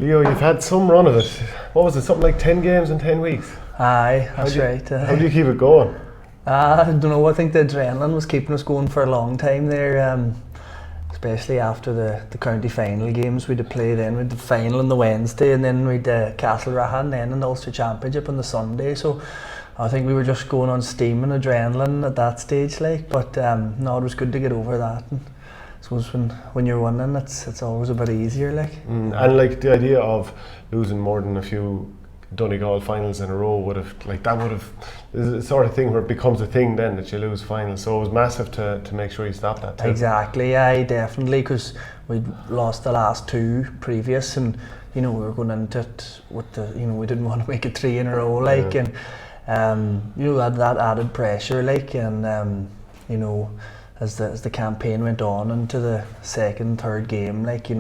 Leo, you've had some run of it. What was it, something like 10 games in 10 weeks? Aye, that's right. How do you keep it going? I don't know, I think the adrenaline was keeping us going for a long time there, especially after the county final games we'd play then. We'd the final on the Wednesday and then we'd Castlerahan then in the Ulster Championship on the Sunday, so I think we were just going on steam and adrenaline at that stage, like. But no, it was good to get over that. And I suppose when you're winning, it's always a bit easier, like. And like the idea of losing more than a few Donegal finals in a row would have is the sort of thing where it becomes a thing then that you lose finals. So it was massive to make sure you stop that too. Exactly, yeah, definitely, because we'd lost the last two previous, and we were going into it with we didn't want to make it three in a row, like, and that added pressure, like, and as the campaign went on into the second, third game, like,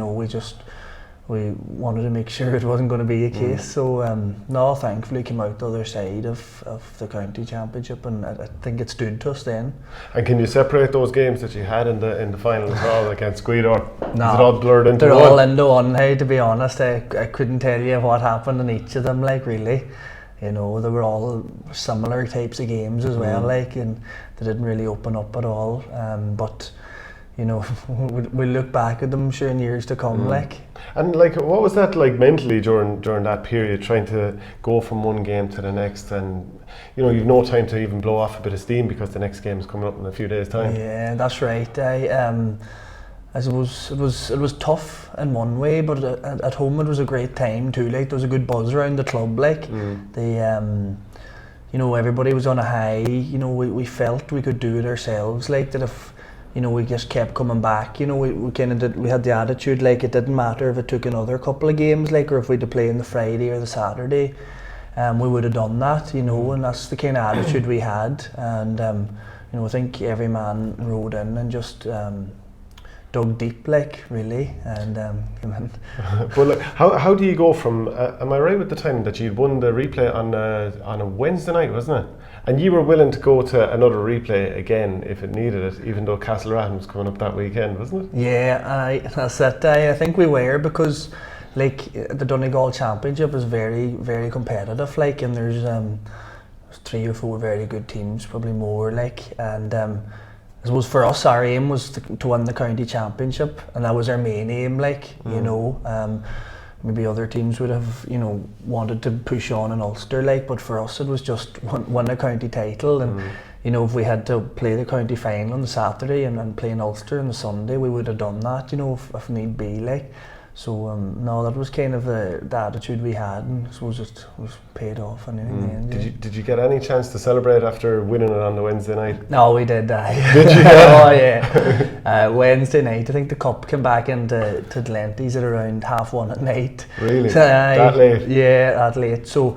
we wanted to make sure it wasn't going to be a case. So no, thankfully came out the other side of the county championship, and I think it stood to us then. And can you separate those games that you had in the final as well against Guido? No, is it all blurred into they're one? all into one. Hey, to be honest, I couldn't tell you what happened in each of them, like, really. They were all similar types of games as well, like, and they didn't really open up at all. But we'll look back at them, sure, in years to come, like. And like, what was that like mentally during that period, trying to go from one game to the next, and you've no time to even blow off a bit of steam because the next game is coming up in a few days' time. Yeah, that's right. I suppose it was tough in one way, but at home it was a great time too. Like, there was a good buzz around the club. Like, everybody was on a high. We felt we could do it ourselves. Like, that if we just kept coming back. We kind of did. We had the attitude, like, it didn't matter if it took another couple of games, like, or if we had to play on the Friday or the Saturday, we would have done that. And that's the kind of attitude we had. And I think every man rode in and just dug deep, like, really, and came in. Well, like, how do you go from? Am I right with the time that you'd won the replay on a Wednesday night, wasn't it? And you were willing to go to another replay again if it needed it, even though Castlerahan was coming up that weekend, wasn't it? Yeah, that's it. I think we were, because, like, the Donegal Championship is very, very competitive, like, and there's 3 or 4 very good teams, probably more, like, and I suppose for us, our aim was to win the county championship, and that was our main aim, like, maybe other teams would have, wanted to push on in Ulster, like, but for us it was just win a county title, and if we had to play the county final on the Saturday and play in Ulster on the Sunday, we would have done that, if need be, like. So no, that was kind of the attitude we had, and I suppose it was paid off. And did you get any chance to celebrate after winning it on the Wednesday night? No, we did. Did you? Oh yeah. Wednesday night, I think the cup came back into Glenties at around 1:30 at night. Really? So, that late? Yeah, that late. So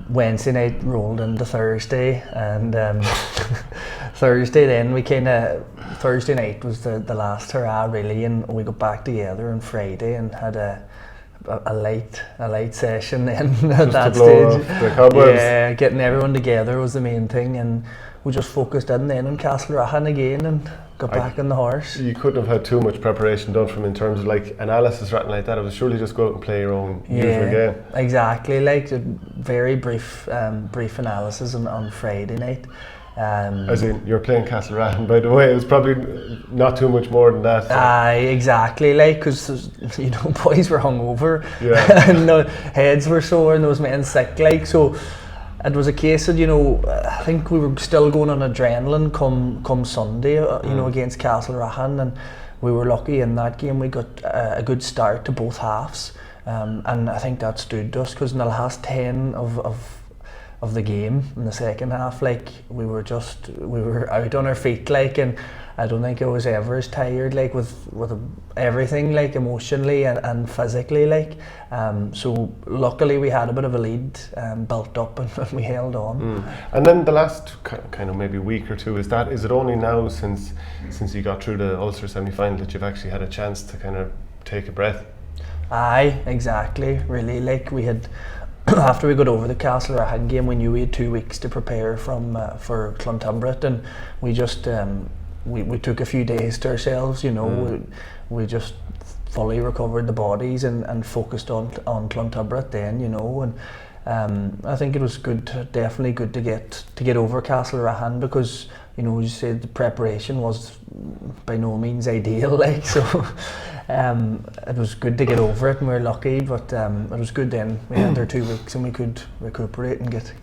Wednesday night rolled into Thursday, and Thursday then Thursday night was the last hurrah, really, and we got back together on Friday and had a light session then at that stage. The cobwebs. Yeah, getting everyone together was the main thing, and we just focused in then on Castlerahan again and got back on the horse. You couldn't have had too much preparation done from in terms of like analysis or anything like that. It was surely just go out and play your own usual game. Exactly, like very brief analysis on Friday night. As in, you're playing Castlerahan, by the way. It was probably not too much more than that. So. Exactly, like, because boys were hungover, and the heads were sore, and those men sick, like, so. It was a case of, I think we were still going on adrenaline come Sunday, against Castlerahan, and we were lucky in that game. We got a good start to both halves, and I think that stood us, because in the last 10 of the game in the second half, like, we were out on our feet, like, and I don't think I was ever as tired, like, with everything, like, emotionally and physically, like. So luckily we had a bit of a lead built up, and we held on. And then the last kind of maybe week or two, is it only now since you got through the Ulster semi-final that you've actually had a chance to kind of take a breath? Aye, exactly, really, like, we had after we got over the Castlerahan game, we knew we had 2 weeks to prepare for Clontumbret, and we just we took a few days to ourselves, we just fully recovered the bodies and focused on Clonturberet then, you know, and I think it was definitely good to get over Castlerahan, because, you know, as you said, the preparation was by no means ideal, like, so it was good to get over it, and we were lucky, but it was good then. We had our 2 weeks and we could recuperate and get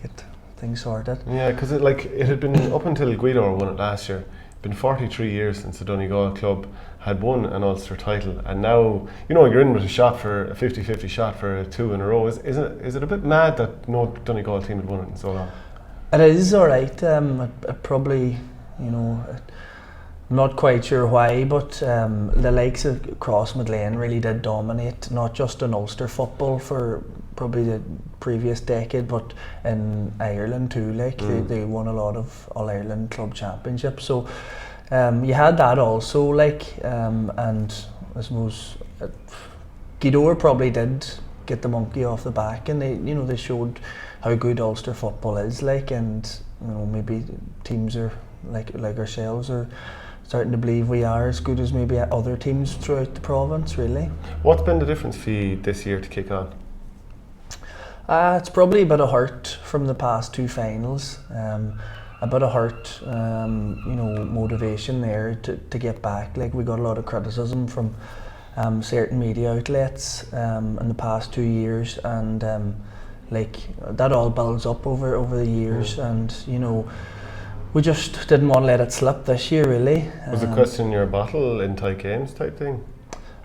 things sorted. Yeah, because it had been up until Guido won it last year. Been 43 years since the Donegal club had won an Ulster title, and now, you know, you're in with a 50-50 shot for 2 in a row. Is it a bit mad that no Donegal team had won it in so long? It is alright. It probably, you know, I'm not quite sure why, but the likes of Crossmaglen really did dominate, not just in Ulster football for probably the previous decade, but in Ireland too. Like they won a lot of All-Ireland club championships. So you had that also, like, and I suppose Guido probably did get the monkey off the back, and they showed how good Ulster football is, like, and, you know, maybe teams are like ourselves are starting to believe we are as good as maybe other teams throughout the province, really. What's been the difference for you this year to kick on? It's probably a bit of hurt from the past 2 finals. A bit of hurt, you know, motivation there to get back. Like, we got a lot of criticism from certain media outlets in the past 2 years, and like, that all builds up over the years, and, you know, we just didn't want to let it slip this year, really. Was it question your bottle in tight games type thing?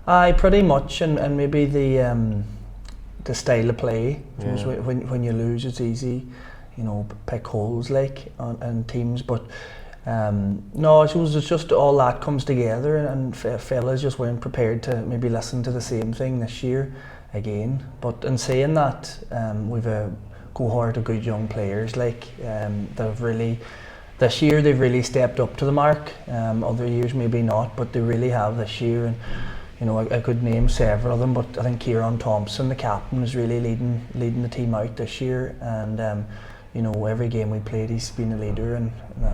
Aye, pretty much, and maybe the style of play. Yeah. When you lose, it's easy, you know, pick holes, like, in teams, but no, I suppose it's just all that comes together, and fellas just weren't prepared to maybe listen to the same thing this year again. But in saying that, we've a cohort of good young players, like, they've really, this year they've really stepped up to the mark. Other years maybe not, but they really have this year, and, you know, I could name several of them, but I think Kieran Thompson, the captain, is really leading the team out this year, and you know, every game we played, he's been a leader, and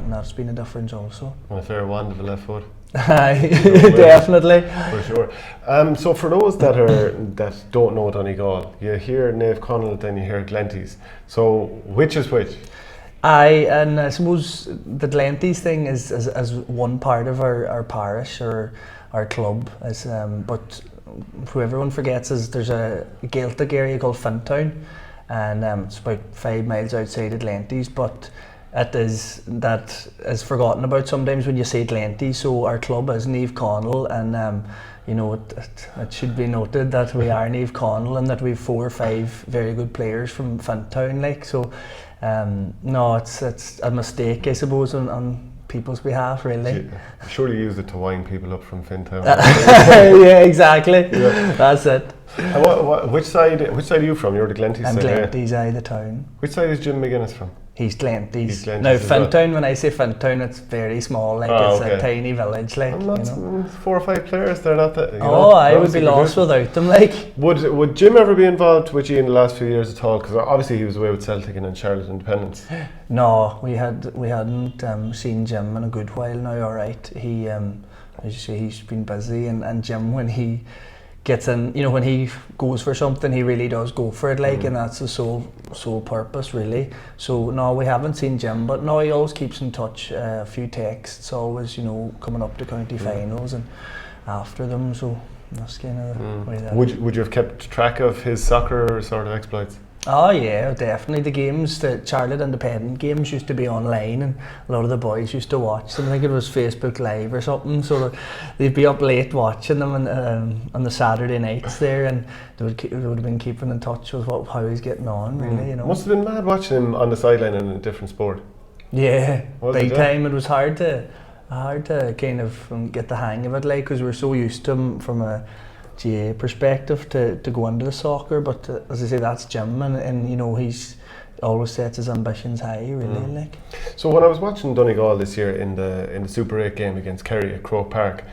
that's been a difference also. And a fair wand of the left foot. Definitely. For sure. So for those that don't know Donegal, you hear Naomh Conaill, then you hear Glenties. So which is which? And I suppose the Glenties thing is one part of our parish or our club, but who everyone forgets is there's a Gaeltacht area called Fintown, and it's about 5 miles outside of Glenties, but that is forgotten about sometimes when you say Glenties. So our club is Naomh Conaill, and you know, it should be noted that we are Naomh Conaill, and that we've 4 or 5 very good players from Fintown, like, so. No, it's a mistake, I suppose, on people's behalf, really. Surely use it to wind people up from Fintown. Yeah, exactly. Yeah. That's it. Which side are you from? You're the Glenties side. I'm Glenties, the town. Which side is Jim McGuinness from? He's Glenties. Now, Fintown, when I say Fintown, it's very small, like, it's a tiny village, like, and that's, you know. 4 or 5 players, they're not that, I would be lost without them, like. Would Jim ever be involved with you in the last few years at all? Because obviously he was away with Celtic and then Charlotte Independence. No, we hadn't seen Jim in a good while now, alright. He, as you say, he's been busy, and Jim, when he gets in, you know, when he goes for something, he really does go for it, like, and that's the sole purpose, really. So no, we haven't seen Jim, but no, he always keeps in touch. A few texts, always, you know, coming up to county finals and after them. So that's kind of the way that. Would you have kept track of his soccer sort of exploits? Oh yeah, definitely. The games, the Charlotte Independent games used to be online, and a lot of the boys used to watch them. I think it was Facebook Live or something, so they'd be up late watching them on the Saturday nights there, and they would have been keeping in touch with how he's getting on, really, you know. Must have been mad watching him on the sideline in a different sport. Yeah, big time. It was hard to kind of get the hang of it, like, because we're so used to him from a GA perspective to go into the soccer, but as I say, that's Jim, and you know, he's always sets his ambitions high, really. Like. So when I was watching Donegal this year in the Super 8 game against Kerry at Croke Park,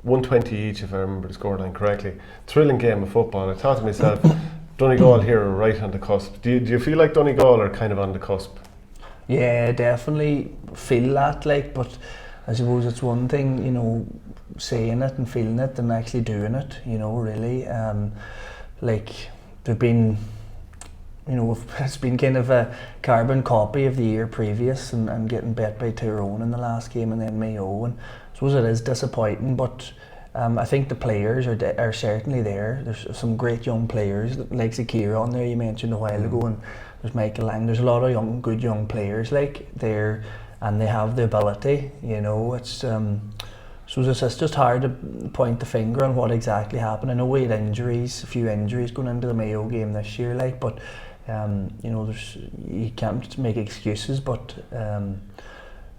120 each, if I remember the scoreline correctly, thrilling game of football. I thought to myself, Donegal here are right on the cusp. Do you feel like Donegal are kind of on the cusp? Yeah, definitely feel that, like, but I suppose it's one thing, you know, saying it and feeling it and actually doing it, you know, really. Like, there've been, you know, it's been kind of a carbon copy of the year previous and getting bet by Tyrone in the last game and then Mayo, and I suppose it is disappointing, but I think the players are certainly there. There's some great young players, like Zakira on there you mentioned a while ago, and there's Michael Lang. There's a lot of good young players like there, and they have the ability, you know. It's so it's just hard to point the finger on what exactly happened. I know we had a few injuries going into the Mayo game this year, like, but you know, you can't make excuses. But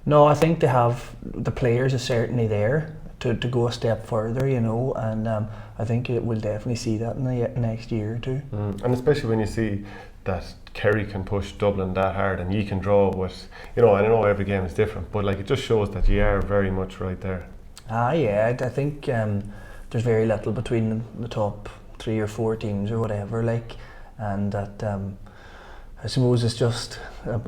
no, I think the players are certainly there to go a step further, you know, and I think we'll definitely see that in the next year or two. And especially when you see that Kerry can push Dublin that hard and you can draw with, you know, and I know every game is different, but like, it just shows that you are very much right there. Yeah, I think there's very little between the top 3 or 4 teams or whatever, like, and that I suppose it's just a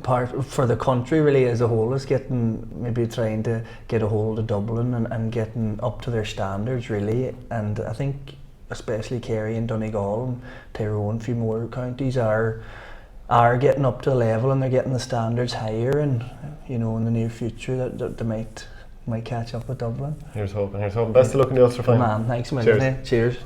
part for the country really as a whole is maybe trying to get a hold of Dublin and getting up to their standards really, and I think especially Kerry and Donegal and Tyrone, a few more counties are getting up to the level and they're getting the standards higher, and you know, in the near future that they might catch up with Dublin. Here's hoping. Best of luck in the Ulster final. Man, thanks a million. Cheers.